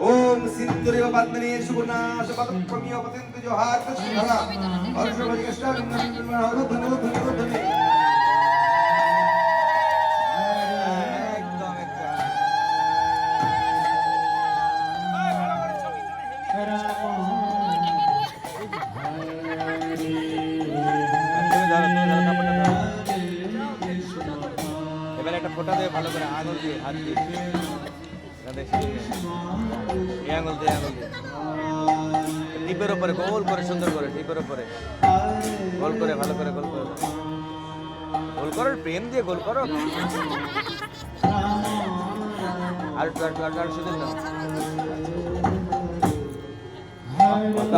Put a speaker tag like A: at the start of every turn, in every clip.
A: ओम सिंधुरेव पद्मने सुगुणाश पदप्रमिय पतंत जो हाथ सुधरा और सर्वजि कष्टानंदन हरो धनो धनो धने এবারে একটা ফোঁটা দিয়ে ভালো করে আঙুল দিয়ে হাত দিয়ে আঙুল দিয়ে টিপের উপরে গোল করে সুন্দর করে টিপের উপরে গোল করে ভালো করে গোল করে গোল করো প্রেম দিয়ে গোল করো আর সুন্দর না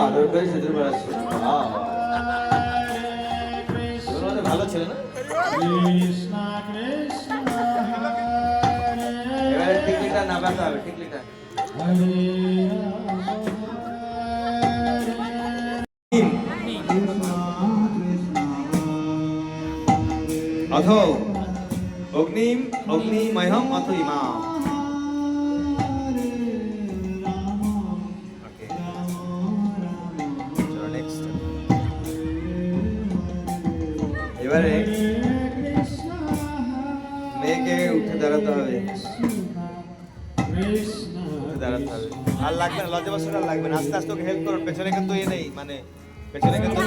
A: আদর করে সুন্দর বেড়াচ্ছে ভালো ছিল না এবারে টিকলিটা নামাতে হবে টিকলিটা अथो अग्निम अग्निमयम अथ इमाम ओके चलो नेक्स्ट এবারে মেয়েকে উঠে দাঁড়াতে হবে দাঁড়াতে হবে আর লাগবে না লজ্জা বসে আর লাগবে না আস্তে আস্তে ওকে হেল্প করো পেছনে কিন্তু নেই মানে পেছনে কিন্তু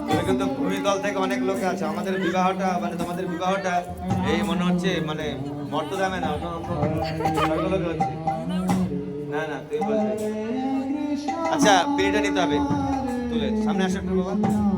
A: তুমি কিন্তু ভূমি দল থেকে অনেক লোক আছে আমাদের বিবাহটা মানে তোমাদের বিবাহটা এই মনে হচ্ছে মানে মর্তদামে না লোকে হচ্ছে না না তুমি বলবে আচ্ছা পিড়িটা নিতে হবে তুলে সামনে আসো একটু বাবা